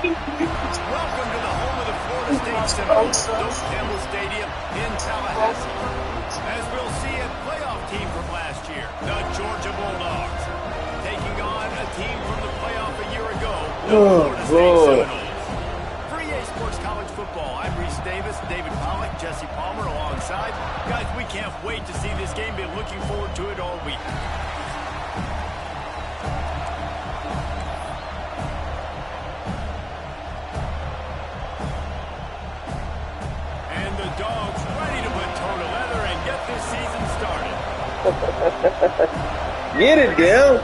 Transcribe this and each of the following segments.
Welcome to the home of the Florida State Seminoles, Doak Campbell Stadium in Tallahassee. As we'll see, a playoff team from last year, the Georgia Bulldogs, taking on a team from the playoff a year ago, the Florida State Seminoles. For EA Sports College Football, I'm Reese Davis, David Pollack, Jesse Palmer alongside. Guys, we can't wait to see this game. Been looking forward to it all week. Dogs ready to put toe to leather and get this season started. Get it, Dale.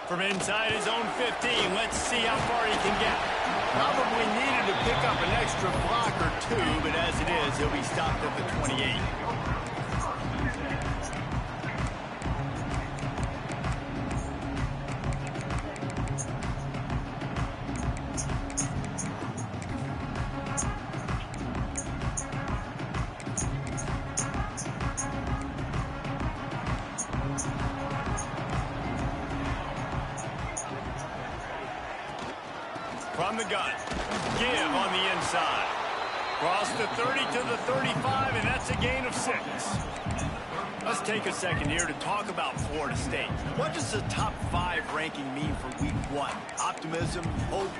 From inside his own 15, let's see how far he can get. Probably needed to pick up an extra block or two, but as it is, he'll be stopped at the 28. From the gun, give on the inside. Cross the 30 to the 35, and that's a gain of 6. Let's take a second here to talk about Florida State. What does the top 5 ranking mean for week 1? Optimism, hope,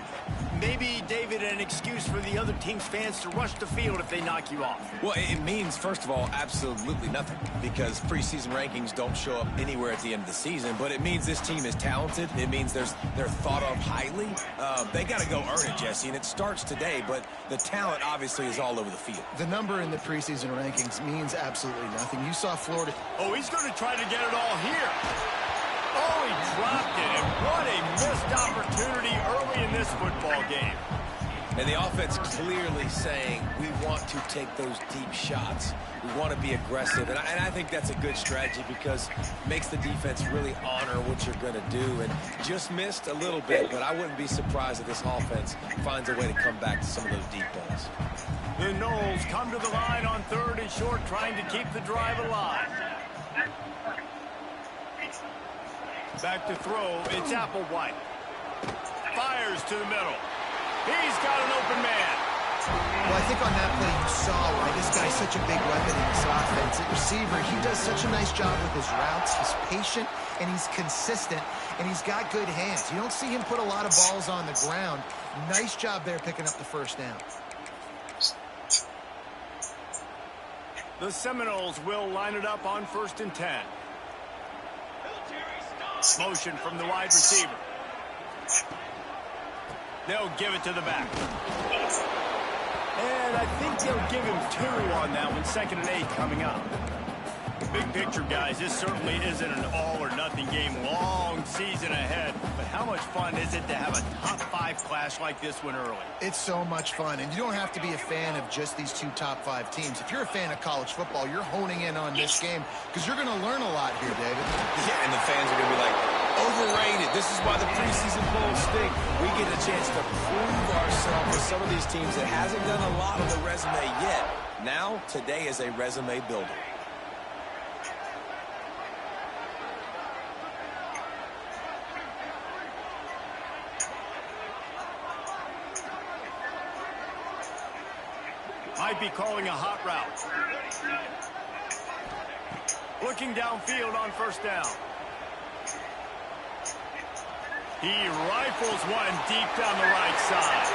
maybe, David, an excuse for the other team's fans to rush the field if they knock you off? Well, it means, first of all, absolutely nothing, because preseason rankings don't show up anywhere at the end of the season, but it means this team is talented. It means they're thought of highly. They got to go earn it, Jesse, and it starts today, but the talent obviously is all over the field. The number in the preseason rankings means absolutely nothing. You saw Florida. Oh, he's going to try to get it all here. Oh, he dropped it, and what a missed opportunity early in this football game. And the offense clearly saying, we want to take those deep shots. We want to be aggressive. And I think that's a good strategy because it makes the defense really honor what you're going to do. And just missed a little bit, but I wouldn't be surprised if this offense finds a way to come back to some of those deep balls. The Noles come to the line on 3rd and short, trying to keep the drive alive. Back to throw, it's Applewhite. Fires to the middle. He's got an open man. Well, I think on that play you saw why this guy's such a big weapon in this offense. At receiver, he does such a nice job with his routes. He's patient, and he's consistent, and he's got good hands. You don't see him put a lot of balls on the ground. Nice job there picking up the first down. The Seminoles will line it up on 1st and 10. Motion from the wide receiver. They'll give it to the back. And I think they'll give him 2 on that one. 2nd and 8 coming up. Big picture, guys, this certainly isn't an all-or-nothing game. Long season ahead. But how much fun is it to have a top 5 clash like this one early? It's so much fun, and you don't have to be a fan of just these 2 top 5 teams. If you're a fan of college football, you're honing in on this game because you're going to learn a lot here, David. Yeah, and the fans are going to be like, overrated. This is why the preseason polls stink. We get a chance to prove ourselves with some of these teams that hasn't done a lot of the resume yet. Now, today is a resume builder. Might be calling a hot route. Looking downfield on 1st down. He rifles one deep down the right side.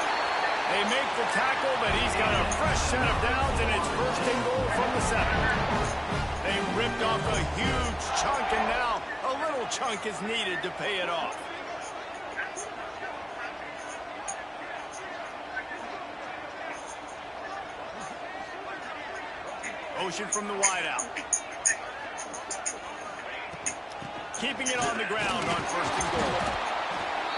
They make the tackle, but he's got a fresh set of downs, and it's 1st and goal from the 7. They ripped off a huge chunk, and now a little chunk is needed to pay it off. Motion from the wideout. Keeping it on the ground on 1st and goal.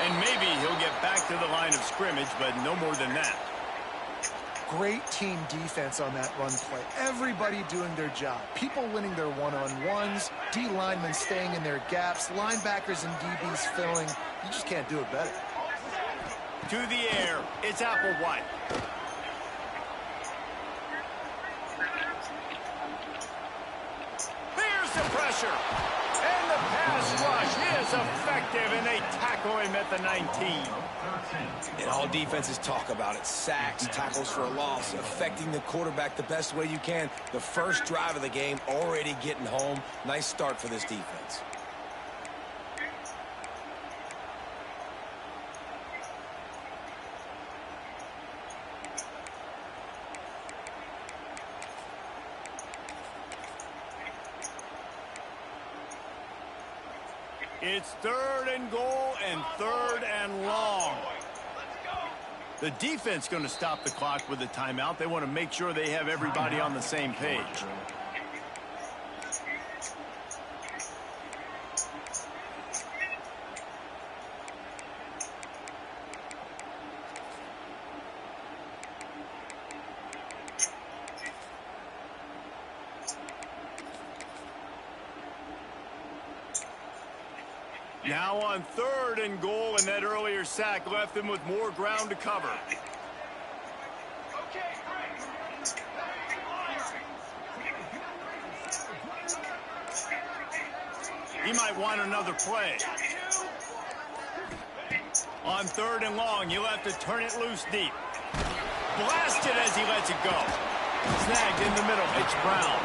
And maybe he'll get back to the line of scrimmage, but no more than that. Great team defense on that run play. Everybody doing their job. People winning their one-on-ones, D linemen staying in their gaps, linebackers and DBs filling. You just can't do it better. To the air, it's Applewhite. There's the pressure. And the pass rush is effective, and they tackle him at the 19. And all defenses talk about it. Sacks, tackles for a loss, affecting the quarterback the best way you can. The first drive of the game, already getting home. Nice start for this defense. It's 3rd and goal and 3rd and long. The defense going to stop the clock with a timeout. They want to make sure they have everybody on the same page. Now on 3rd and goal, and that earlier sack left them with more ground to cover. He might want another play. On 3rd and long, you'll have to turn it loose deep. Blasted as he lets it go. Snagged in the middle. It's Brown.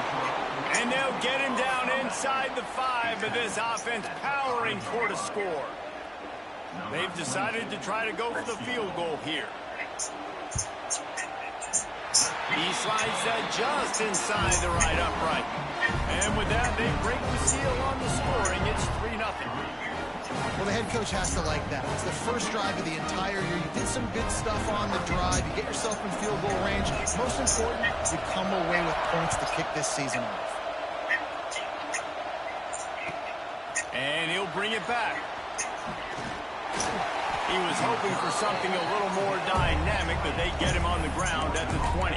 And they'll get him down inside the 5, but this offense powering for the score. They've decided to try to go for the field goal here. He slides that just inside the right upright. And with that, they break the seal on the scoring. It's 3-0. Well, the head coach has to like that. It's the first drive of the entire year. You did some good stuff on the drive. You get yourself in field goal range. Most important, you come away with points to kick this season off. And he'll bring it back. He was hoping for something a little more dynamic, but they get him on the ground at the 20.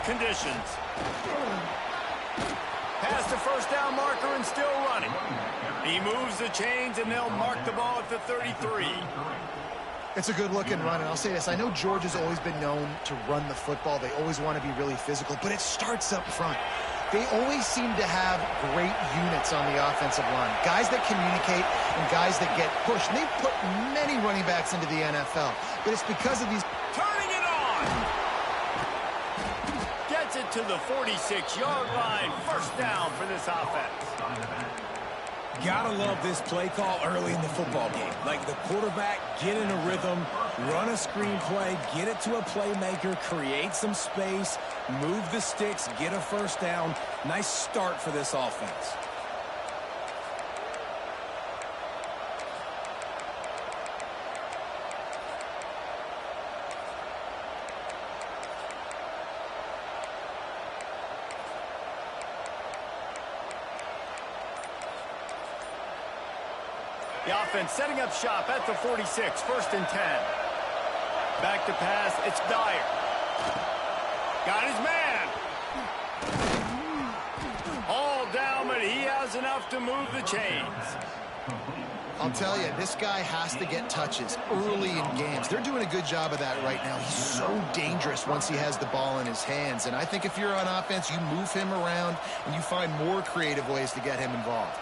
Conditions. Past the first down marker and still running. He moves the chains and they'll mark the ball at the 33. It's a good-looking run, and I'll say this. I know Georgia's always been known to run the football. They always want to be really physical, but it starts up front. They always seem to have great units on the offensive line. Guys that communicate and guys that get pushed. And they've put many running backs into the NFL, but it's because of these... Turning it on! It to the 46-yard line. First down for this offense. Gotta love this play call early in the football game. Like the quarterback, get in a rhythm, run a screen play, get it to a playmaker, create some space, move the sticks, get a first down. Nice start for this offense. The offense setting up shop at the 46, 1st and 10. Back to pass, it's Dyer. Got his man. All down, but he has enough to move the chains. I'll tell you, this guy has to get touches early in games. They're doing a good job of that right now. He's so dangerous once he has the ball in his hands. And I think if you're on offense, you move him around and you find more creative ways to get him involved.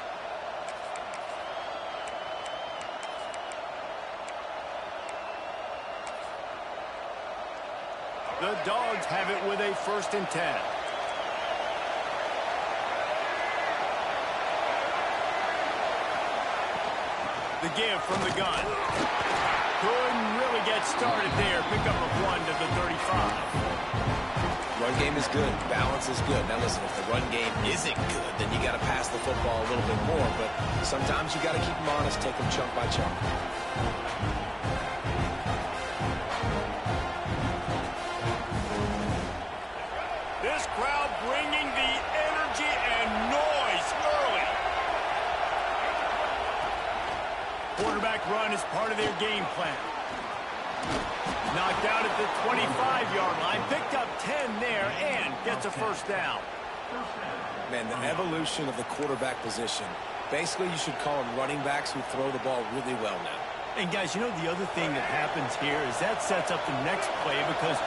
The Dogs have it with a 1st and 10. The give from the gun. Couldn't really get started there. Pick up a 1 to the 35. Run game is good. Balance is good. Now listen, if the run game isn't good, then you got to pass the football a little bit more. But sometimes you got to keep them honest, take them chunk by chunk. This crowd bringing the energy and noise early. Quarterback run is part of their game plan. Knocked out at the 25-yard line. Picked up 10 there and gets a 1st down. Man, the evolution of the quarterback position. Basically, you should call them running backs who throw the ball really well now. And guys, you know the other thing that happens here is that sets up the next play because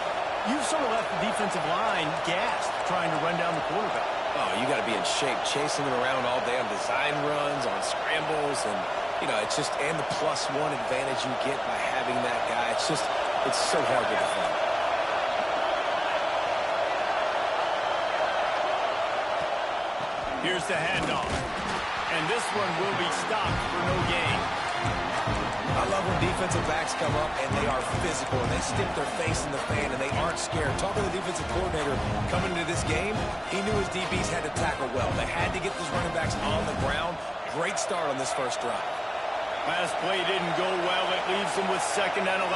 you've sort of left the defensive line gassed trying to run down the quarterback. Oh, you got to be in shape, chasing him around all day on design runs, on scrambles, and, you know, it's just, and the +1 advantage you get by having that guy. It's just, it's so hard to defend. Here's the handoff. And this one will be stopped for no gain. I love when defensive backs come up and they are physical and they stick their face in the fan and they aren't scared. Talking to the defensive coordinator coming into this game, he knew his DBs had to tackle well. They had to get those running backs on the ground. Great start on this first drive. Last play didn't go well. It leaves them with 2nd and 11.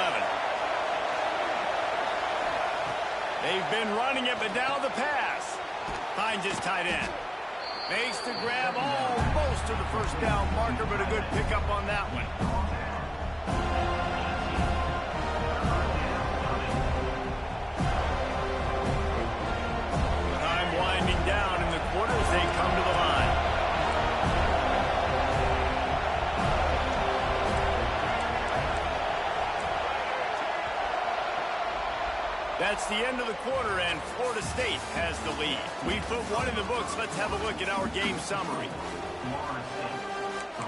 They've been running it, but now the pass. Finds his tight end. Makes the grab almost to the 1st down marker, but a good pickup on that one. Time winding down in the quarter as they come to the line. That's the end of the quarter, and Florida State has the lead. We put 1 in the books. Let's have a look at our game summary. Florida State 3,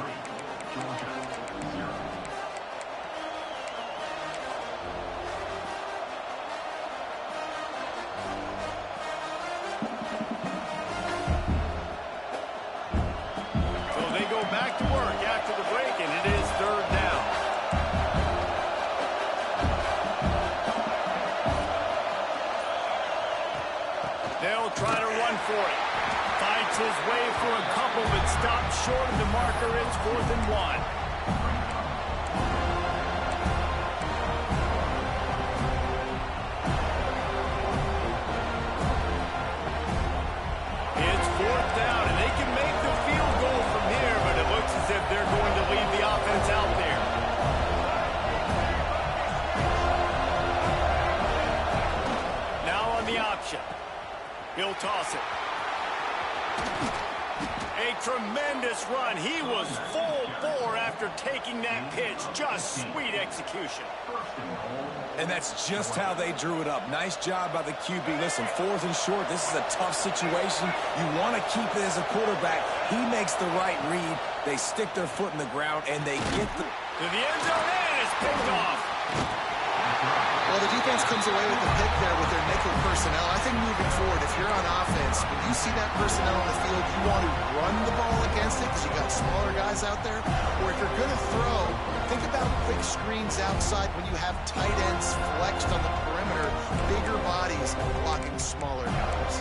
Georgia 0. So they go back to work after the break, and it is 3rd down. They'll try to run for it. Fights his way for a couple, but stopped short of the marker. It's 4th and 1. It's 4th down, and they can make the field goal from here, but it looks as if they're going to leave the offense out there. Now on the option. He'll toss it. A tremendous run. He was full bore after taking that pitch. Just sweet execution. And that's just how they drew it up. Nice job by the QB. Listen, 4th and short, this is a tough situation. You want to keep it as a quarterback. He makes the right read. They stick their foot in the ground, and they get the... To the end zone, and it's picked off. Well, the defense comes away with the pick there with their nickel personnel. I think moving forward, if you're on offense, when you see that personnel on the field, you want to run the ball against it because you got smaller guys out there. Or if you're going to throw, think about quick screens outside when you have tight ends flexed on the perimeter, bigger bodies blocking smaller guys.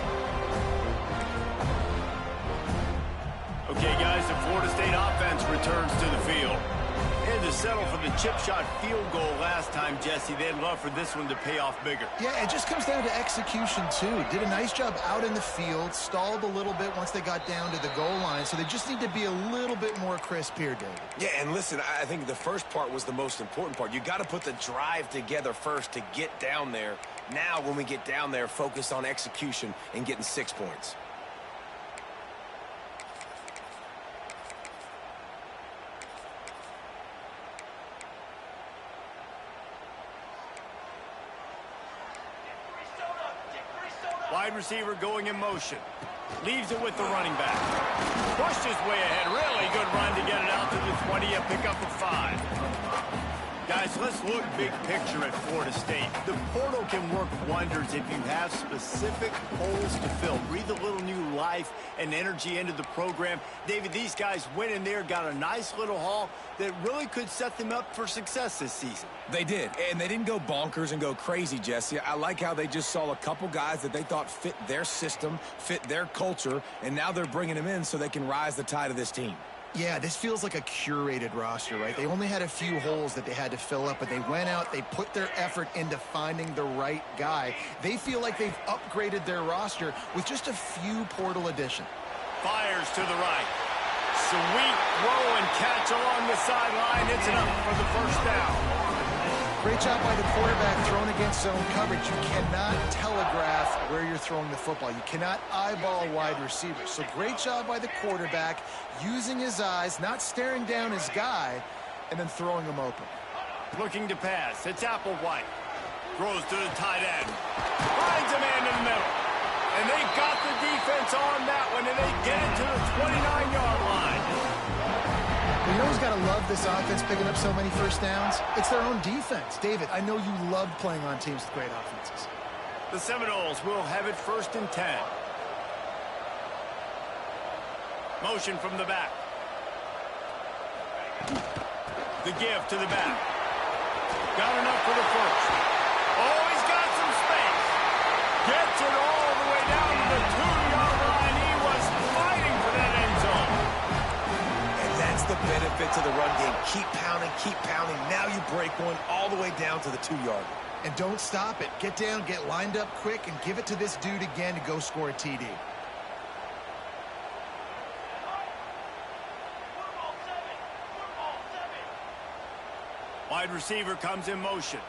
Okay, guys, the Florida State offense returns to the field. had to settle for the chip shot field goal last time, Jesse. They'd love for this one to pay off bigger. Yeah, it just comes down to execution, too. Did a nice job out in the field, stalled a little bit once they got down to the goal line, so they just need to be a little bit more crisp here, David. Yeah, and listen, I think the first part was the most important part. You got to put the drive together first to get down there. Now, when we get down there, focus on execution and getting 6 points. Wide receiver going in motion. Leaves it with the running back. Pushed his way ahead. Really good run to get it out to the 20. A pickup of 5. Guys, let's look big picture at Florida State. The portal can work wonders if you have specific holes to fill. Breathe a little new life and energy into the program. David, these guys went in there, got a nice little haul that really could set them up for success this season. They did, and they didn't go bonkers and go crazy, Jesse. I like how they just saw a couple guys that they thought fit their system, fit their culture, and now they're bringing them in so they can rise the tide of this team. Yeah, this feels like a curated roster, right? They only had a few holes that they had to fill up, but they went out, they put their effort into finding the right guy. They feel like they've upgraded their roster with just a few portal additions. Fires to the right. Sweet throw and catch along the sideline. It's enough for the first down. Great job by the quarterback thrown against zone coverage. You cannot telegraph where you're throwing the football. You cannot eyeball wide receivers. So great job by the quarterback using his eyes, not staring down his guy, and then throwing him open. Looking to pass. It's Applewhite. Throws to the tight end. Finds a man in the middle. And they got the defense on that one, and they get it to the 29-yard line. You know who's got to love this offense picking up so many first downs? It's their own defense. David, I know you loved playing on teams with great offenses. The Seminoles will have it 1st and 10. Motion from the back. The give to the back. Got enough for the first. Oh, he's got some space. Gets it all the way down to the 2-yard line. He was fighting for that end zone. And that's the benefit to the run game. Keep pounding, keep pounding. Now you break one all the way down to the 2-yard. And don't stop it. Get down, get lined up quick, and give it to this dude again to go score a TD. Wide receiver comes in motion.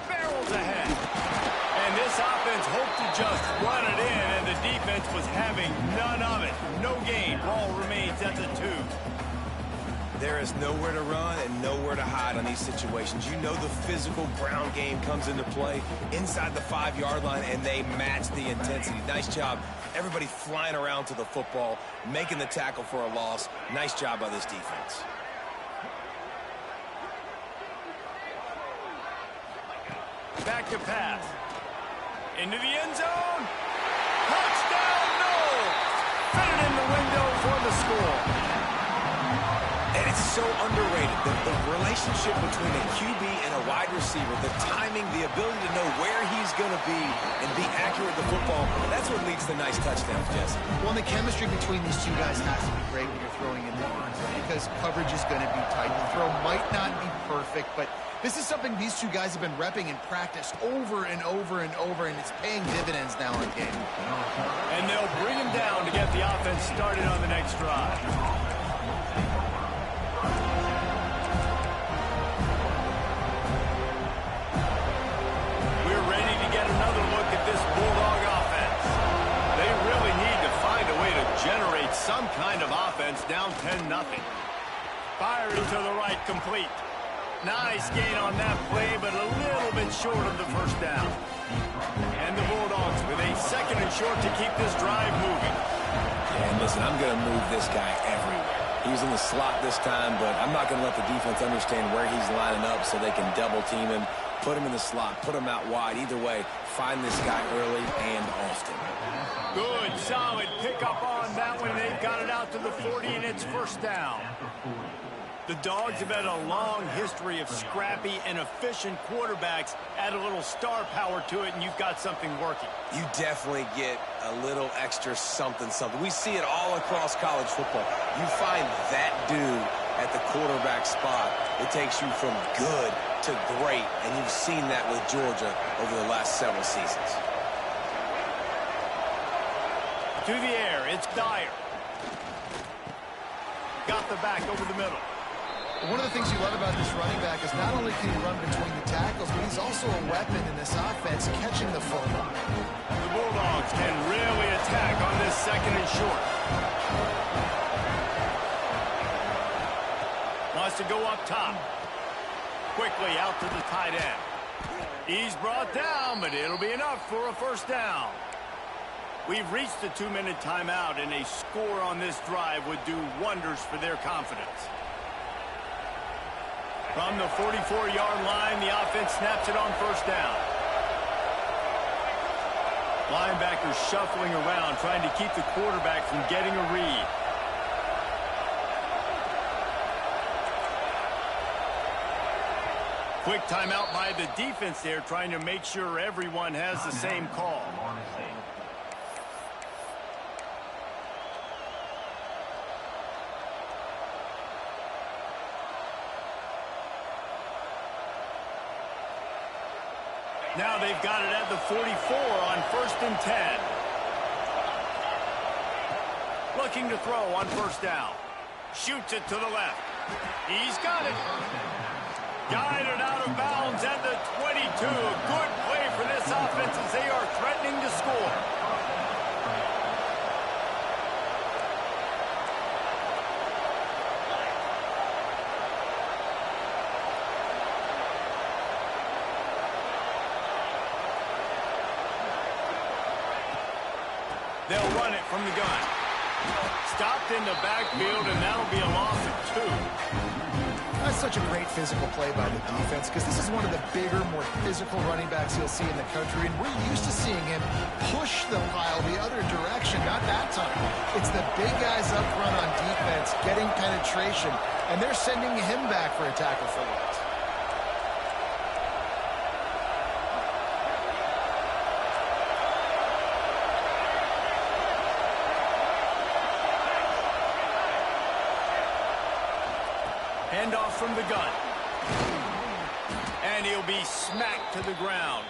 Barrels ahead. And this offense hoped to just run it in, and the defense was having none of it. No gain. Ball remains at the 2. There is nowhere to run and nowhere to hide on these situations. You know the physical ground game comes into play inside the 5-yard line, and they match the intensity. Nice job. Everybody flying around to the football, making the tackle for a loss. Nice job by this defense. Back to pass. Into the end zone. Touchdown, no! Fit it in the window for the score. And it's so underrated, the relationship between a QB and a wide receiver, the timing, the ability to know where he's going to be and be accurate with the football, that's what leads to nice touchdowns, Jesse. Well, the chemistry between these two guys has to be great when you're throwing in the arms, because coverage is going to be tight. The throw might not be perfect, but this is something these two guys have been repping in practice over and over and over, and it's paying dividends now in game. And they'll bring him down to get the offense started on the next drive. We're ready to get another look at this Bulldog offense. They really need to find a way to generate some kind of offense down 10-0. Fired to the right, complete. Nice gain on that play, but a little bit short of the first down. And the Bulldogs with a 2nd and short to keep this drive moving. Yeah, and listen, I'm going to move this guy everywhere. He's in the slot this time, but I'm not going to let the defense understand where he's lining up so they can double team him, put him in the slot, put him out wide. Either way, find this guy early and often. Good, solid pickup on that one. They've got it out to the 40, and it's 1st down. The Dogs have had a long history of scrappy and efficient quarterbacks. Add a little star power to it, and you've got something working. You definitely get a little extra something. We see it all across college football. You find that dude at the quarterback spot, it takes you from good to great, and you've seen that with Georgia over the last several seasons. To the air, it's Dyer. Got the back over the middle. One of the things you love about this running back is not only can he run between the tackles, but he's also a weapon in this offense, catching the football. The Bulldogs can really attack on this second and short. Wants to go up top. Quickly out to the tight end. He's brought down, but it'll be enough for a first down. We've reached the 2-minute timeout, and a score on this drive would do wonders for their confidence. From the 44-yard line, the offense snaps it on first down. Linebackers shuffling around, trying to keep the quarterback from getting a read. Quick timeout by the defense there, trying to make sure everyone has the same call. Now they've got it at the 44 on 1st and 10. Looking to throw on first down. Shoots it to the left. He's got it. Guided out of bounds at the 22. Good play for this offense as they are threatening to score. They'll run it from the gun. Stopped in the backfield, and that'll be a loss of 2. That's such a great physical play by the defense because this is one of the bigger, more physical running backs you'll see in the country, and we're used to seeing him push the pile the other direction. Not that time. It's the big guys up front on defense getting penetration, and they're sending him back for a tackle for loss. Handoff from the gun. And he'll be smacked to the ground.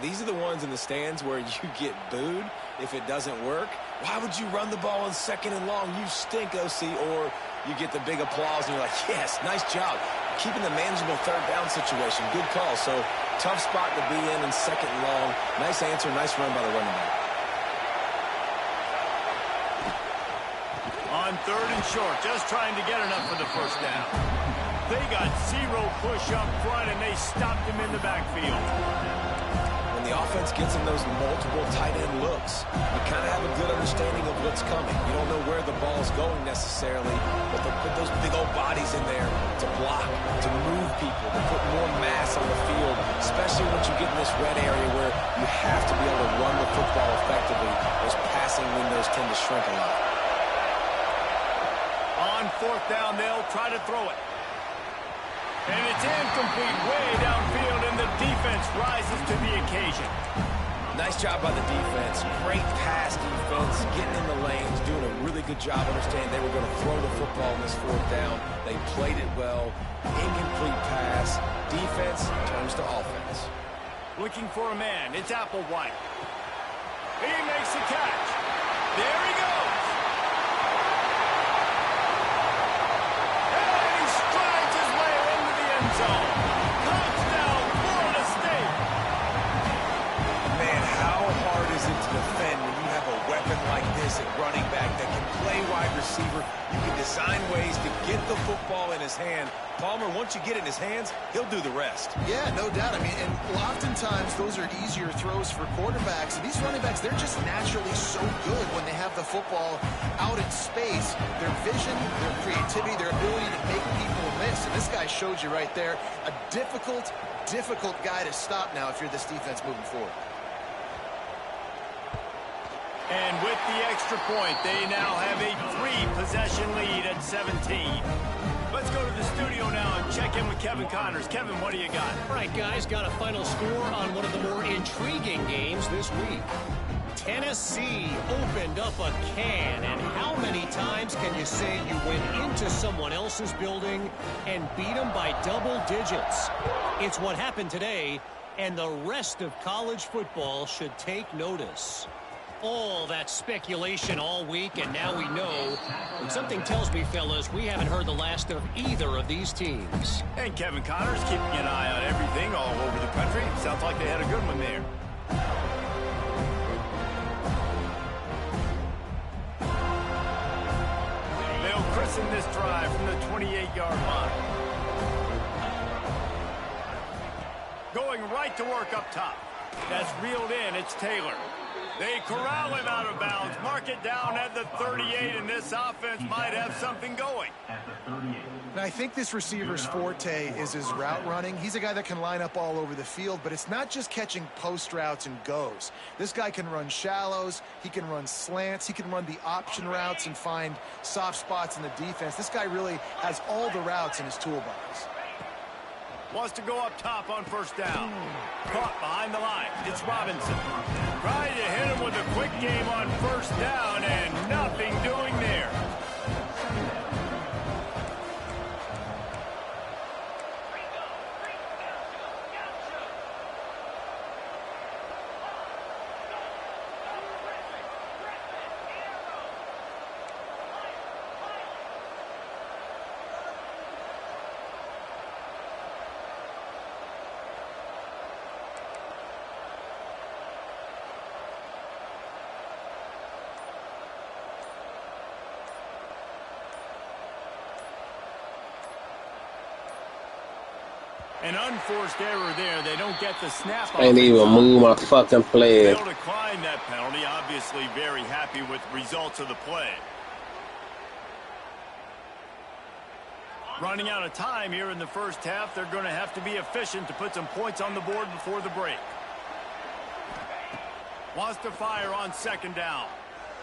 These are the ones in the stands where you get booed if it doesn't work. Why would you run the ball on 2nd and long? You stink, OC. Or you get the big applause and you're like, yes, nice job. Keeping the manageable 3rd down situation. Good call. So tough spot to be in 2nd and long. Nice answer, nice run by the running back. On 3rd and short, just trying to get enough for the first down. They got 0 push up front, and they stopped him in the backfield. When the offense gets in those multiple tight end looks, you kind of have a good understanding of what's coming. You don't know where the ball's going necessarily, but they'll put those big old bodies in there to block, to move people, to put more mass on the field, especially once you get in this red area where you have to be able to run the football effectively. Those passing windows tend to shrink a lot. On 4th down, they'll try to throw it. And it's incomplete way downfield, and the defense rises to the occasion. Nice job by the defense. Great pass defense, getting in the lanes, doing a really good job understanding they were going to throw the football on this 4th down. They played it well. Incomplete pass. Defense turns to offense. Looking for a man. It's Applewhite. He makes the catch. There he goes. Zone. Touchdown, Florida State. Man, how hard is it to defend when you have a weapon like this at running back that can play wide receiver? You can design ways to get the football in his hand. Palmer, once you get it in his hands, he'll do the rest. Yeah, no doubt. I mean, and oftentimes those are easier throws for quarterbacks. And these running backs, they're just naturally so good when they have the football out in space. Their vision, their creativity, their ability to make people miss. And this guy showed you right there, a difficult guy to stop now if you're this defense moving forward. And with the extra point, they now have a 3-possession lead at 17. Let's go to the studio now and check in with Kevin Connors. Kevin, what do you got? All right, guys, got a final score on one of the more intriguing games this week. Tennessee opened up a can, and how many times can you say you went into someone else's building and beat them by double digits? It's what happened today, and the rest of college football should take notice. All that speculation all week, and now we know. But something tells me, fellas, we haven't heard the last of either of these teams. And Kevin Connors keeping an eye on everything all over the country. Sounds like they had a good one there. They'll christen this drive from the 28-yard line. Going right to work up top. That's reeled in. It's Taylor. They corral him out of bounds. Mark it down at the 38, and this offense might have something going. And I think this receiver's forte is his route running. He's a guy that can line up all over the field, but it's not just catching post routes and goes. This guy can run shallows. He can run slants. He can run the option routes and find soft spots in the defense. This guy really has all the routes in his toolbox. Wants to go up top on first down. Caught behind the line. It's Robinson. Trying to hit him with a quick game on first down, and nothing doing there. An unforced error there. They don't get the snap. Ain't even move my fucking play. They'll decline that penalty. Obviously very happy with the results of the play. Running out of time here in the first half. They're going to have to be efficient to put some points on the board before the break. Wants to fire on second down.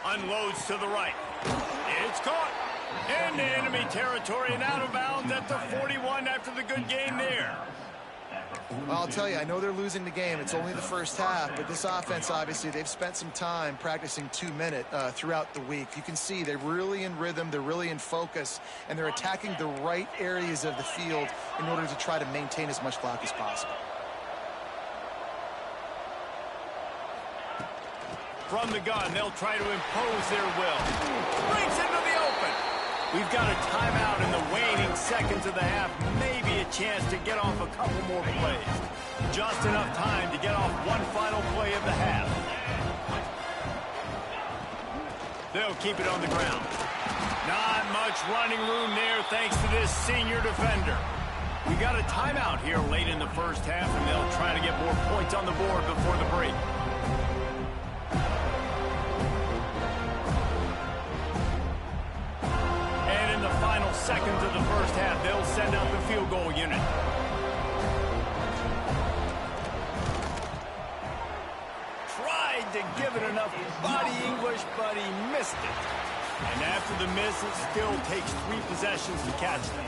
Unloads to the right. It's caught. Into enemy territory and out of bounds at the 41 after the good game there. Well, I'll tell you, I know they're losing the game. It's only the first half, but this offense, obviously, they've spent some time practicing 2-minute throughout the week. You can see they're really in rhythm, they're really in focus, and they're attacking the right areas of the field in order to try to maintain as much clock as possible. From the gun, they'll try to impose their will. Breaks into the open. We've got a timeout in the waning seconds of the half. Maybe a chance to get off a couple more plays. Just enough time to get off one final play of the half. They'll keep it on the ground. Not much running room there thanks to this senior defender. We got a timeout here late in the first half, and they'll try to get more points on the board before the break. Seconds of the first half, they'll send out the field goal unit. Tried to give it enough body English, but he missed it. And after the miss, it still takes 3 possessions to catch them.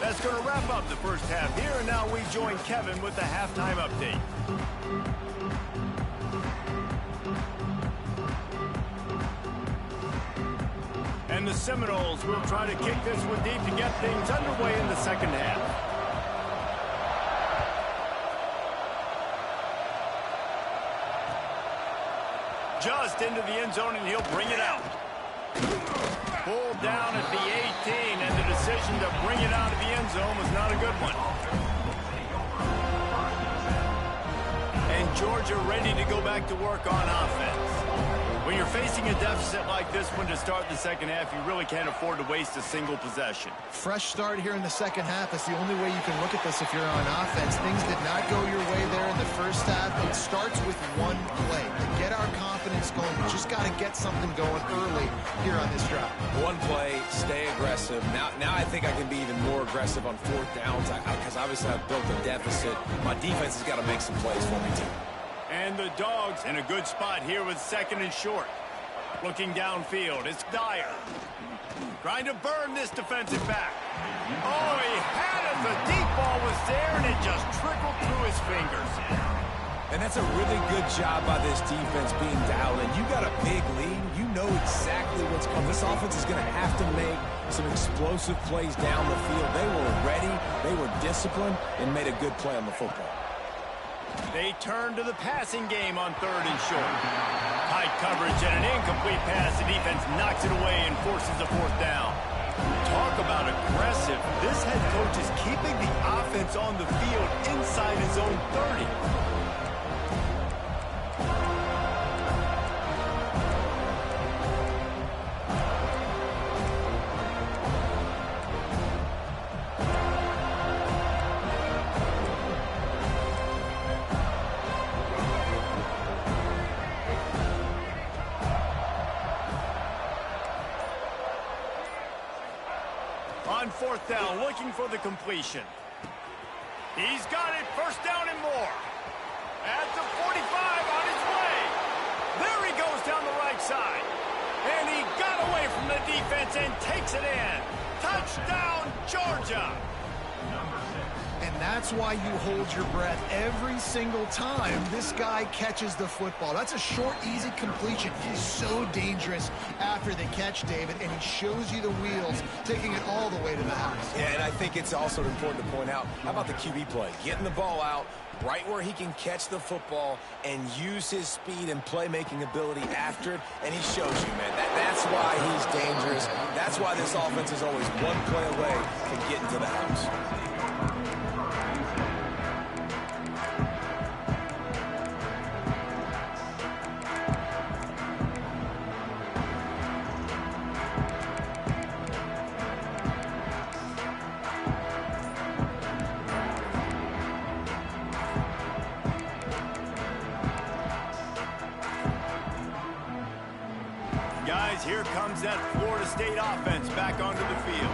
That's going to wrap up the first half here, and now we join Kevin with the halftime update. And the Seminoles will try to kick this one deep to get things underway in the second half. Just into the end zone, and he'll bring it out. Pulled down at the 18, and the decision to bring it out of the end zone was not a good one. And Georgia ready to go back to work on offense. When you're facing a deficit like this one to start the second half, you really can't afford to waste a single possession. Fresh start here in the second half. That's the only way you can look at this if you're on offense. Things did not go your way there in the first half. It starts with one play. To get our confidence going, we just got to get something going early here on this drive. One play, stay aggressive. Now I think I can be even more aggressive on fourth downs because obviously I've built a deficit. My defense has got to make some plays for me too. And the Dogs in a good spot here with second and short. Looking downfield, it's Dyer. Trying to burn this defensive back. Oh, he had it. The deep ball was there, and it just trickled through his fingers. And that's a really good job by this defense being dialed in. You got a big lead. You know exactly what's coming. This offense is going to have to make some explosive plays down the field. They were ready, they were disciplined, and made a good play on the football. They turn to the passing game on 3rd and short. Tight coverage and an incomplete pass. The defense knocks it away and forces a 4th down. Talk about aggressive. This head coach is keeping the offense on the field inside his own 30. On 4th down, looking for the completion. He's got it, 1st down and more. At the 45, on his way. There he goes down the right side. And he got away from the defense and takes it in. Touchdown, Georgia. And that's why you hold your breath every single time this guy catches the football. That's a short, easy completion. He's so dangerous after the catch, David, and he shows you the wheels, taking it all the way to the house. Yeah, and I think it's also important to point out, how about the QB play? Getting the ball out right where he can catch the football and use his speed and playmaking ability after it, and he shows you, man. That's why he's dangerous. That's why this offense is always one play away from getting to the house. Guys, here comes that Florida State offense back onto the field.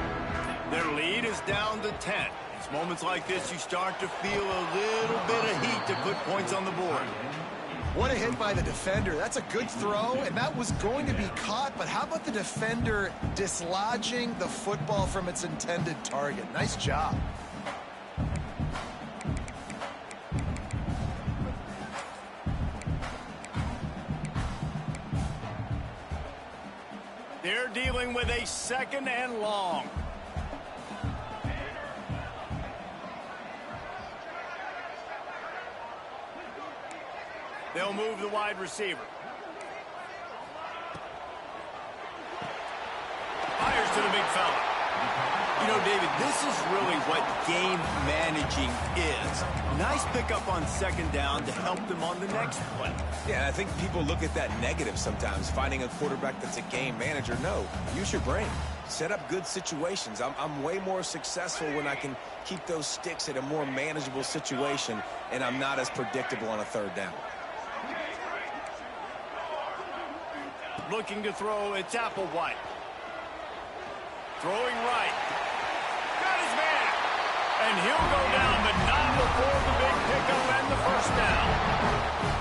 Their lead is down to 10. It's moments like this you start to feel a little bit of heat to put points on the board. What a hit by the defender. That's a good throw, and that was going to be caught, but how about the defender dislodging the football from its intended target? Nice job. They're dealing with a 2nd and long. They'll move the wide receiver. Fires to the big fella. You know, David, this is really what game managing is. Nice pickup on 2nd down to help them on the next play. Yeah, and I think people look at that negative sometimes, finding a quarterback that's a game manager. No, use your brain. Set up good situations. I'm way more successful when I can keep those sticks at a more manageable situation, and I'm not as predictable on a 3rd down. Looking to throw, it's Applewhite. Throwing right. Got his man. And he'll go down, but not before the big pickup and the 1st down.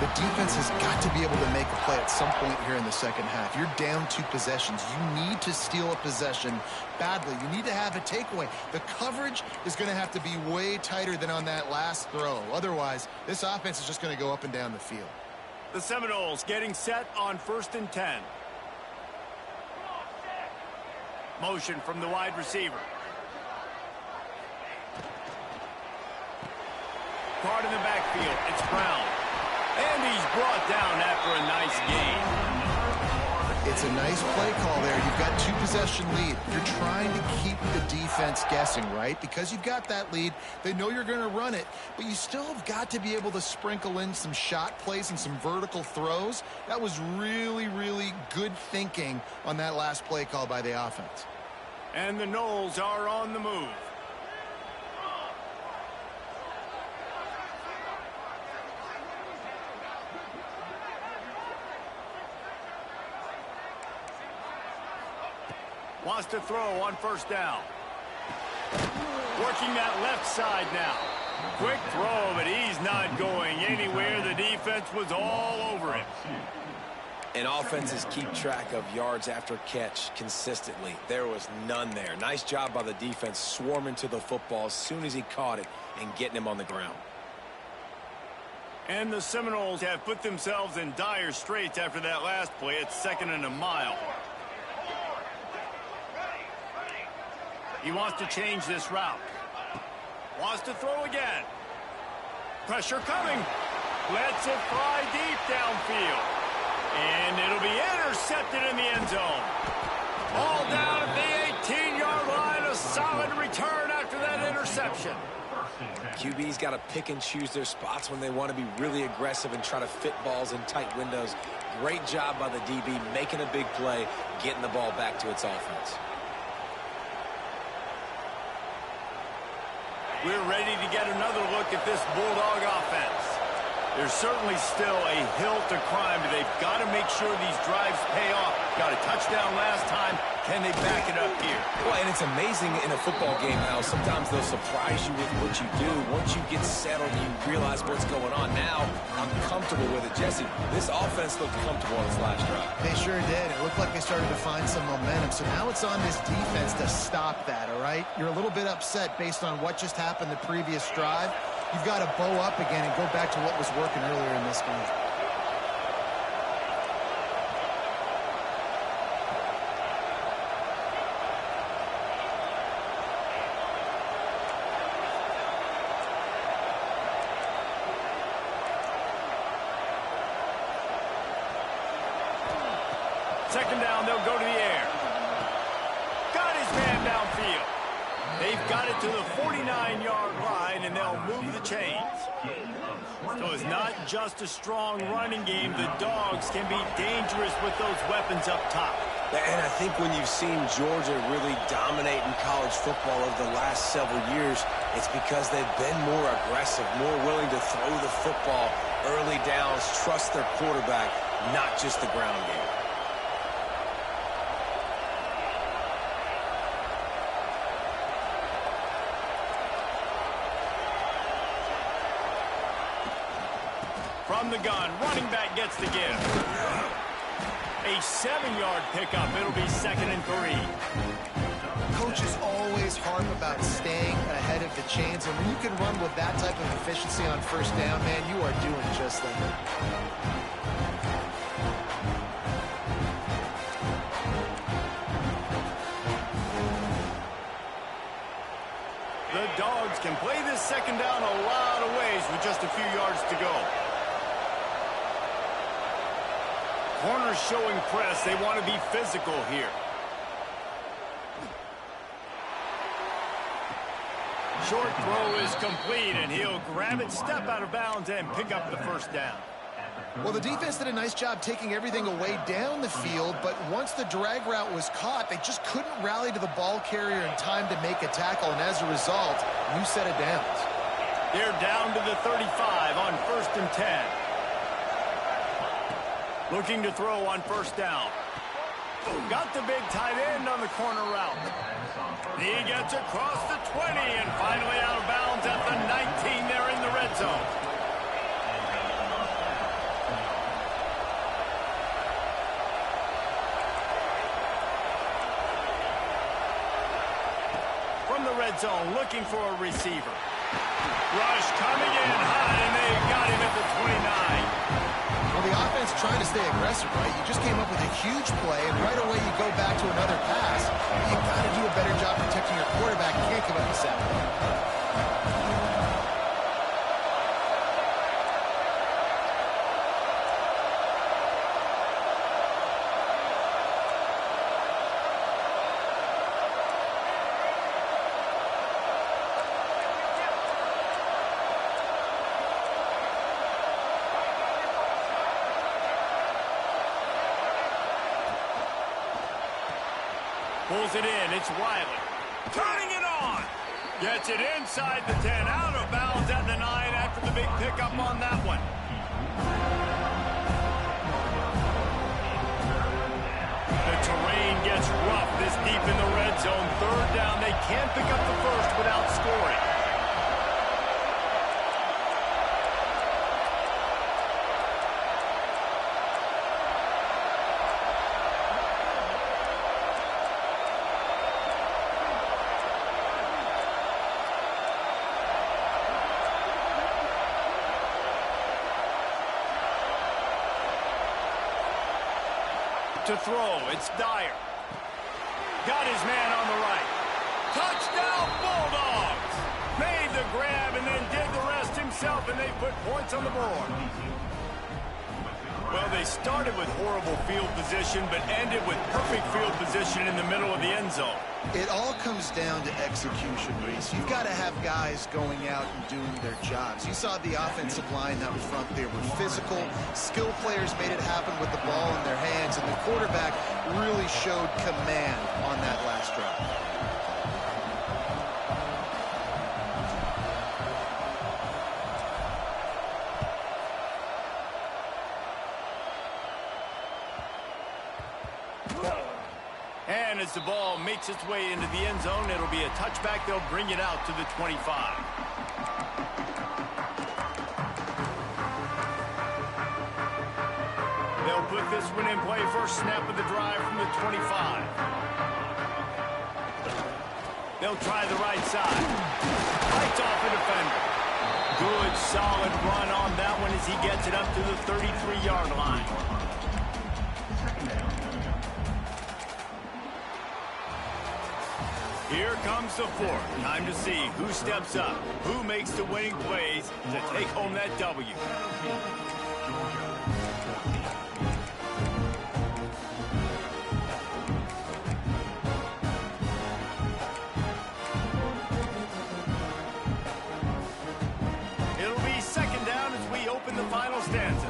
The defense has got to be able to make a play at some point here in the 2nd half. You're down 2 possessions. You need to steal a possession badly. You need to have a takeaway. The coverage is going to have to be way tighter than on that last throw. Otherwise, this offense is just going to go up and down the field. The Seminoles getting set on 1st and 10. Motion from the wide receiver. Card in the backfield. It's Brown. And he's brought down after a nice gain. It's a nice play call there. You've got 2-possession lead. You're trying to keep the defense guessing, right? Because you've got that lead. They know you're going to run it, but you still have got to be able to sprinkle in some shot plays and some vertical throws. That was really, really good thinking on that last play call by the offense. And the Noles are on the move. Wants to throw on 1st down. Working that left side now. Quick throw, but he's not going anywhere. The defense was all over him. And offenses keep track of yards after catch consistently. There was none there. Nice job by the defense swarming to the football as soon as he caught it and getting him on the ground. And the Seminoles have put themselves in dire straits after that last play. It's 2nd and a mile. He wants to change this route. Wants to throw again. Pressure coming. Lets it fly deep downfield. And it'll be intercepted in the end zone. All down at the 18-yard line. A solid return after that interception. QB's got to pick and choose their spots when they want to be really aggressive and try to fit balls in tight windows. Great job by the DB making a big play, getting the ball back to its offense. We're ready to get another look at this Bulldog offense. There's certainly still a hill to climb, but they've got to make sure these drives pay off. Got a touchdown last time. Can they back it up here? Well, and it's amazing in a football game how sometimes they'll surprise you with what you do. Once you get settled, you realize what's going on. Now, I'm comfortable with it. Jesse, this offense looked comfortable on this last drive. They sure did. It looked like they started to find some momentum. So now it's on this defense to stop that, all right? You're a little bit upset based on what just happened the previous drive. You've got to bow up again and go back to what was working earlier in this game. Second down, they'll go to the air. Got his man downfield. They've got it to the 49-yard line, and they'll move the chains. So it's not just a strong running game. The Dogs can be dangerous with those weapons up top. And I think when you've seen Georgia really dominate in college football over the last several years, it's because they've been more aggressive, more willing to throw the football early downs, trust their quarterback, not just the ground game. From the gun, running back gets the give. A 7-yard pickup. It'll be 2nd and 3. Coaches always harp about staying ahead of the chains, and when you can run with that type of efficiency on first down, man, you are doing just that. The Dogs can play this second down a lot of ways with just a few yards to go. Corners showing press. They want to be physical here. Short throw is complete, and he'll grab it, step out of bounds, and pick up the first down. Well, the defense did a nice job taking everything away down the field, but once the drag route was caught, they just couldn't rally to the ball carrier in time to make a tackle, and as a result, new set of downs. They're down to the 35 on 1st and 10. Looking to throw on first down. Got the big tight end on the corner route. He gets across the 20 and finally out of bounds at the 19 there in the red zone. From the red zone, looking for a receiver. Rush coming in hot, and they got him at the 29. Well, the offense trying to stay aggressive, right? You just came up with a huge play, and right away you go back to another pass. You got to do a better job protecting your quarterback. You can't give up a sack. Pulls it in. It's Riley. Turning it on. Gets it inside the 10. Out of bounds at the 9 after the big pickup on that one. The terrain gets rough this deep in the red zone. 3rd down. They can't pick up the first without scoring. to throw. It's Dyer. Got his man on the right. Touchdown, Bulldogs! Made the grab and then did the rest himself, and they put points on the board. Well, they started with horrible field position, but ended with perfect field position in the middle of the end zone. It all comes down to execution, Reese. You've got to have guys going out and doing their jobs. You saw the offensive line up front. They were physical. Skill players made it happen with the ball in their hands, and the quarterback really showed command on that last drive. And as the ball makes its way into the end zone, it'll be a touchback. They'll bring it out to the 25. They'll put this one in play. First snap of the drive from the 25. They'll try the right side. Lights off the defender. Good, solid run on that one as he gets it up to the 33-yard line. Here comes the fourth. Time to see who steps up, who makes the winning plays to take home that W. It'll be second down as we open the final stanza.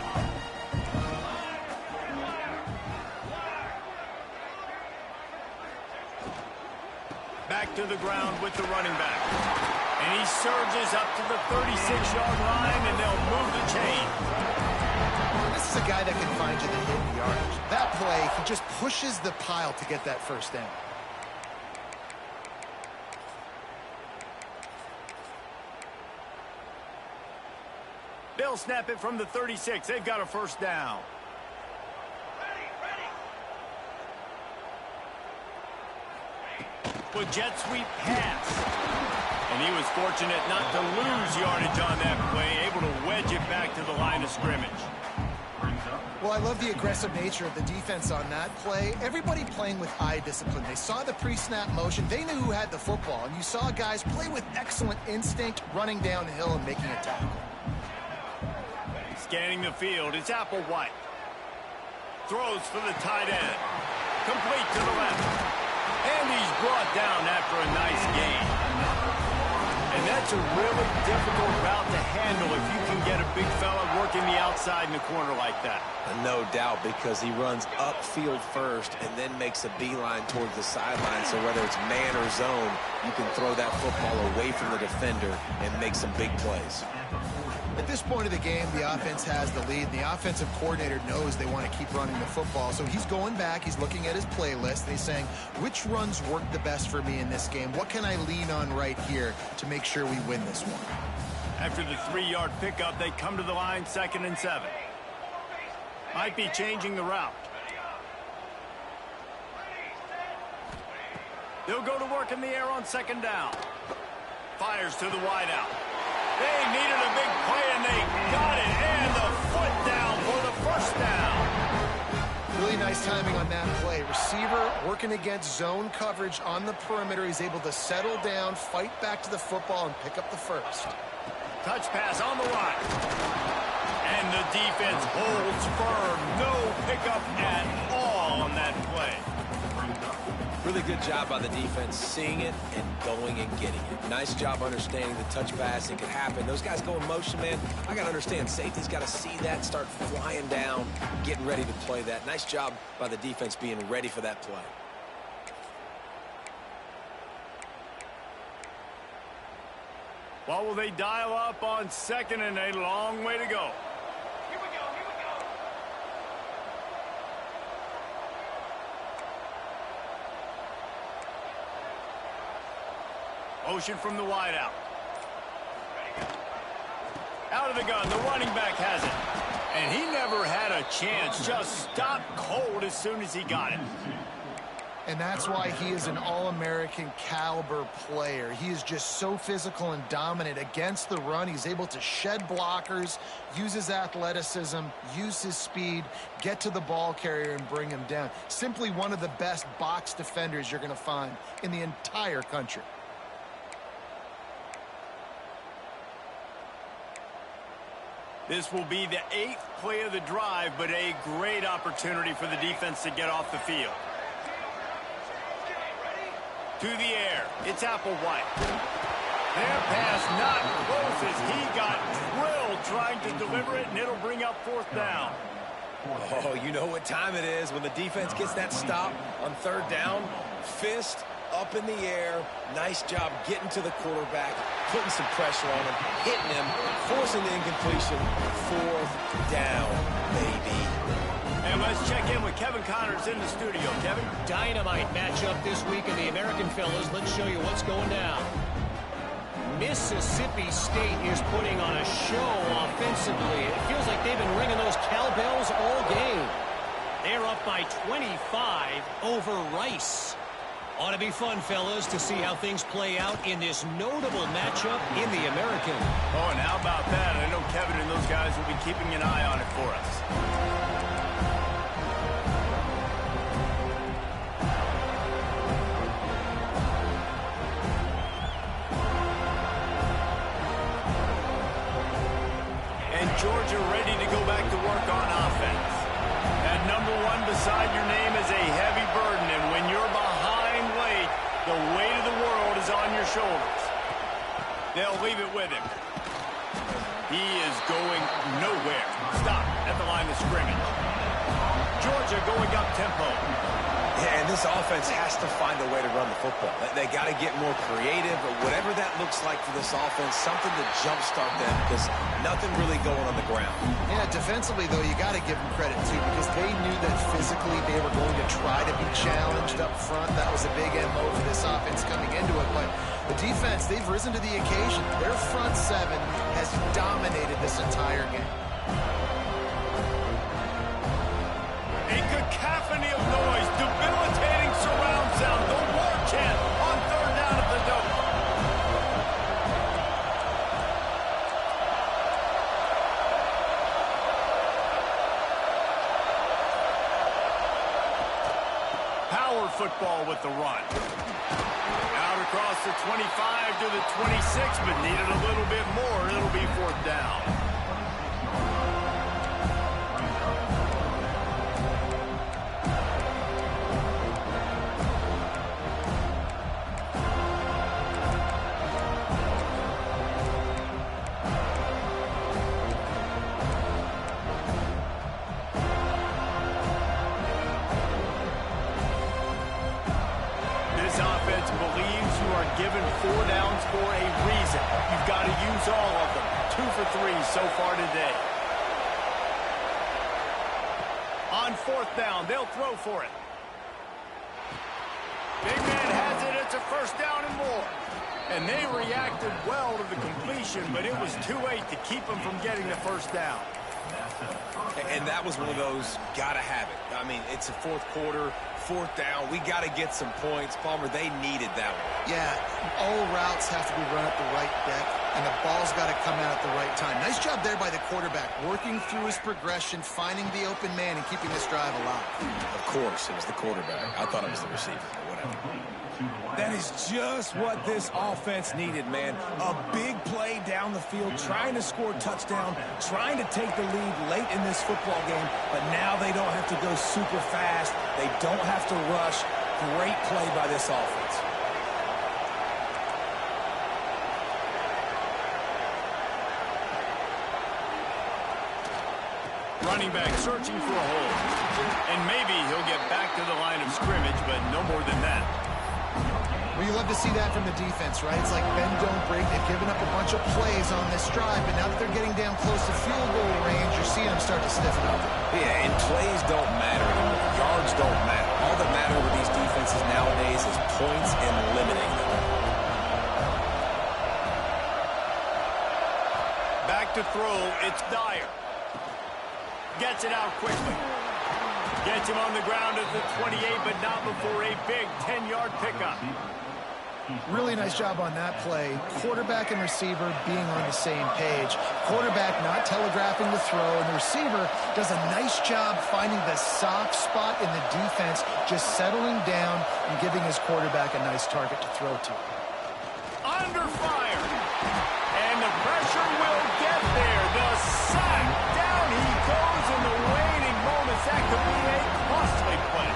Back to the ground with the running back. And he surges up to the 36-yard line, and they'll move the chain. This is a guy that can find you the hidden yardage. That play, he just pushes the pile to get that first down. They'll snap it from the 36. They've got a first down. With jet sweep pass. And he was fortunate not to lose yardage on that play, able to wedge it back to the line of scrimmage. Well, I love the aggressive nature of the defense on that play. Everybody playing with eye discipline. They saw the pre-snap motion. They knew who had the football. And you saw guys play with excellent instinct, running downhill and making a tackle. Scanning the field, it's Applewhite. Throws for the tight end. Complete to the left. And he's brought down after a nice gain. And that's a really difficult route to handle if you can get a big fella working the outside in the corner like that. No doubt, because he runs upfield first and then makes a beeline towards the sideline. So whether it's man or zone, you can throw that football away from the defender and make some big plays. At this point of the game, the offense has the lead. The offensive coordinator knows they want to keep running the football. So he's going back, he's looking at his playlist, and he's saying, which runs work the best for me in this game? What can I lean on right here to make sure we win this one? After the 3-yard pickup, they come to the line 2nd and 7. Might be changing the route. They'll go to work in the air on 2nd down. Fires to the wideout. They needed a big play, and they got it. And the foot down for the first down. Really nice timing on that play. Receiver working against zone coverage on the perimeter. He's able to settle down, fight back to the football, and pick up the first. Touch pass on the line. And the defense holds firm. No pickup at all on that play. Really good job by the defense, seeing it and going and getting it. Nice job understanding the touch pass. It could happen. Those guys go in motion, man. I got to understand, safety's got to see that, start flying down, getting ready to play that. Nice job by the defense being ready for that play. What will they dial up on 2nd and a long way to go? Motion from the wideout. Out of the gun, the running back has it. And he never had a chance. Just stopped cold as soon as he got it. And that's why he is an All-American caliber player. He is just so physical and dominant against the run. He's able to shed blockers, use his athleticism, use his speed, get to the ball carrier and bring him down. Simply one of the best box defenders you're going to find in the entire country. This will be the 8th play of the drive, but a great opportunity for the defense to get off the field. To the air, it's Applewhite. Their pass not close as he got drilled trying to deliver it, and it'll bring up 4th down. Oh, you know what time it is when the defense gets that stop on 3rd down. Fist up in the air. Nice job getting to the quarterback, putting some pressure on him, hitting him, forcing the incompletion. 4th down, baby. And let's check in with Kevin Connors in the studio. Kevin? Dynamite matchup this week in the American, fellas. Let's show you what's going down. Mississippi State is putting on a show offensively. It feels like they've been ringing those cowbells all game. They're up by 25 over Rice. Ought to be fun, fellas, to see how things play out in this notable matchup in the American. Oh, and how about that? I know Kevin and those guys will be keeping an eye on it for us. Georgia ready to go back to work on offense. That number 1 beside your name is a heavy burden, and when you're behind late, the weight of the world is on your shoulders. They'll leave it with him. He is going nowhere. Stop at the line of scrimmage. Georgia going up tempo. Yeah, and this offense has to find a way to run the football. They got to get more creative, but whatever that looks like for this offense, something to jumpstart them because nothing really going on the ground. Yeah, defensively, though, you got to give them credit, too, because they knew that physically they were going to try to be challenged up front. That was a big MO for this offense coming into it, but the defense, they've risen to the occasion. Their front 7 has dominated this entire game. A cacophony of noise, debilitating surround sound, the war chant on 3rd down at the Dome. Power football with the run. Out across the 25 to the 26, but needed a little bit more. It'll be 4th down. Given 4 downs for a reason. You've got to use all of them. 2 for 3 so far today. On 4th down, they'll throw for it. Big man has it. It's a 1st down and more. And they reacted well to the completion, but it was too late to keep them from getting the 1st down. And that was one of those, gotta have it. I mean, it's a 4th quarter, 4th down. We gotta get some points. Palmer, they needed that one. Yeah, all routes have to be run at the right depth, and the ball's got to come out at the right time. Nice job there by the quarterback, working through his progression, finding the open man, and keeping this drive alive. Of course, it was the quarterback. I thought it was the receiver, but whatever. That is just what this offense needed, man. A big play down the field, trying to score a touchdown, trying to take the lead late in this football game, but now they don't have to go super fast. They don't have to rush. Great play by this offense. Running back searching for a hole. And maybe he'll get back to the line of scrimmage, but no more than that. Well, you love to see that from the defense, right? It's like bend, don't break. They've given up a bunch of plays on this drive, but now that they're getting down close to field goal range, you're seeing them start to stiffen up. Yeah, and plays don't matter anymore. Yards don't matter. All that matter with these defenses nowadays is points and limiting them. Back to throw, it's Dyer. Gets it out quickly. Gets him on the ground at the 28, but not before a big 10-yard pickup. Really nice job on that play. Quarterback and receiver being on the same page. Quarterback not telegraphing the throw, and the receiver does a nice job finding the soft spot in the defense, just settling down and giving his quarterback a nice target to throw to. Under fire. And the pressure will get there. The sack. Down he goes in the waning moments. That could be a costly play.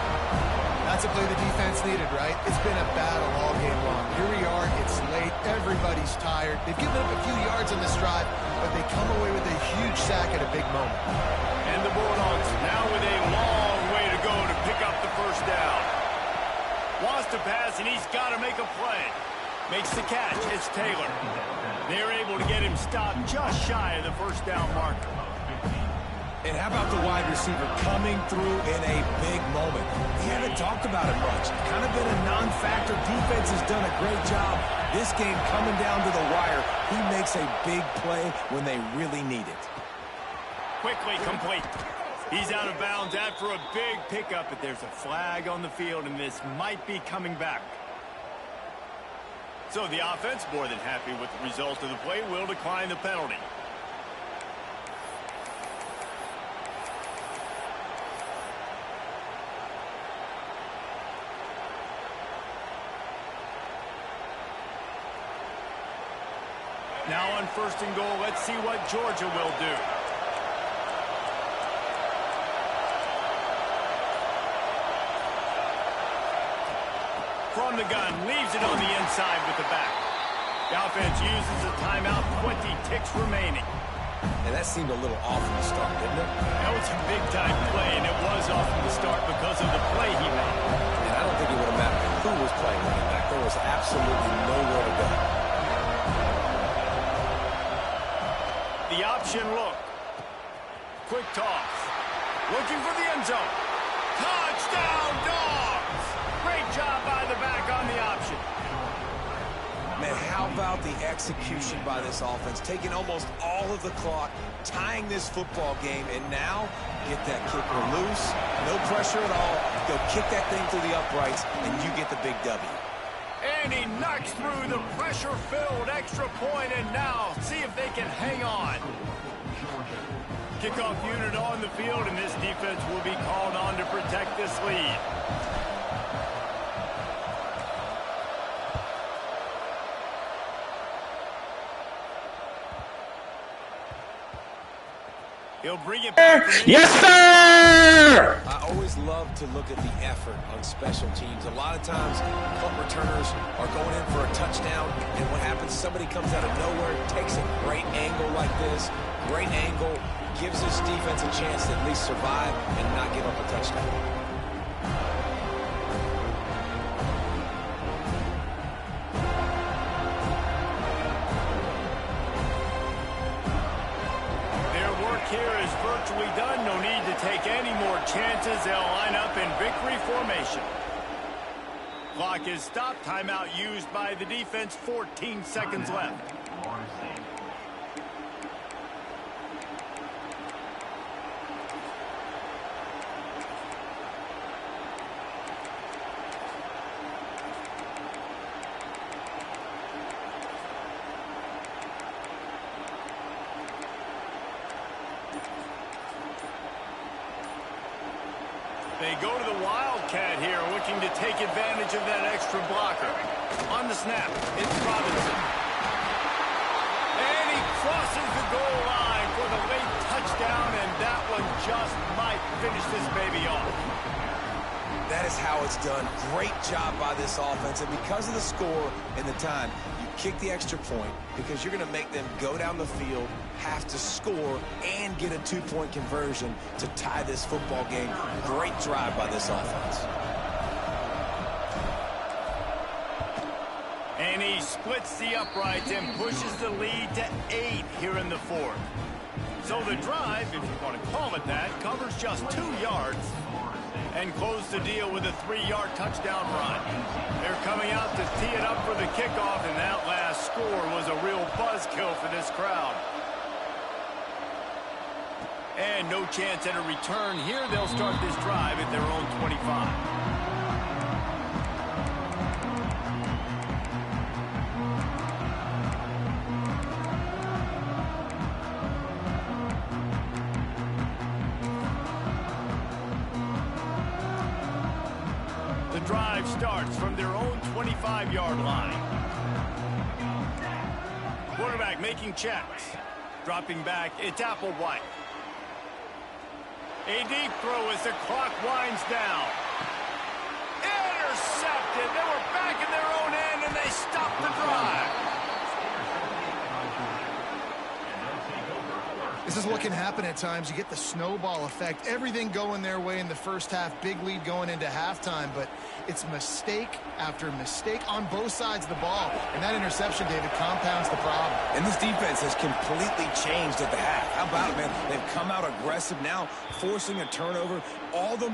That's a play the defense needed, right? It's been a battle all game long. Here we are. It's late. Everybody's tired. They've given up a few yards on this drive, but they come away with a huge sack at a big moment. And the Bulldogs now with a long way to go to pick up the first down. Wants to pass, and he's got to make a play. Makes the catch. It's Taylor. They're able to get him stopped just shy of the first down marker. And how about the wide receiver coming through in a big moment? We haven't talked about it much. Kind of been a non-factor. Defense has done a great job. This game coming down to the wire. He makes a big play when they really need it. Quickly complete. He's out of bounds after a big pickup, but there's a flag on the field, and this might be coming back. So the offense, more than happy with the result of the play, will decline the penalty. Now on 1st and goal, let's see what Georgia will do. From the gun, leaves it on the inside with the back. The offense uses a timeout, 20 ticks remaining. And that seemed a little off from the start, didn't it? That was a big-time play, and it was off from the start because of the play he made. And I don't think it would have mattered who was playing running back. There was absolutely nowhere to go. The option look. Quick toss. Looking for the end zone. Touchdown, Dogs! Great job by the back on the option. Man, how about the execution by this offense? Taking almost all of the clock, tying this football game, and now get that kicker loose. No pressure at all. Go kick that thing through the uprights, and you get the big W. And he knocks through the pressure-filled extra point, and now see if they can hang on. Kickoff unit on the field, and this defense will be called on to protect this lead. He'll bring it back. Yes, sir! I always love to look at the effort on special teams. A lot of times, punt returners are going in for a touchdown, and what happens, somebody comes out of nowhere, takes a great angle like this, great angle, gives this defense a chance to at least survive and not give up a touchdown. Here is virtually done. No need to take any more chances. They'll line up in victory formation. Clock is stopped. Timeout used by the defense. 14 seconds left. They go to the Wildcat here, looking to take advantage of that extra blocker. On the snap, it's Robinson. And he crosses the goal line for the late touchdown, and that one just might finish this baby off. That is how it's done. Great job by this offense, and because of the score and the time, you kick the extra point because you're going to make them go down the field, have to score, and get a two-point conversion to tie this football game. Great drive by this offense. And he splits the uprights and pushes the lead to 8 here in the fourth. So the drive, if you want to call it that, covers just 2 yards and close the deal with a 3-yard touchdown run. They're coming out to tee it up for the kickoff, and that last score was a real buzzkill for this crowd. And no chance at a return here. They'll start this drive at their own 25. The drive starts from their own 25-yard line. Quarterback making checks. Dropping back, it's Applewhite. A deep throw as the clock winds down. Intercepted. They were back in their own end, and they stopped the drive. This is what can happen at times. You get the snowball effect. Everything going their way in the first half. Big lead going into halftime, but it's mistake after mistake on both sides of the ball. And that interception, David, compounds the problem. And this defense has completely changed at the half. How about it, man? They've come out aggressive now, forcing a turnover. All the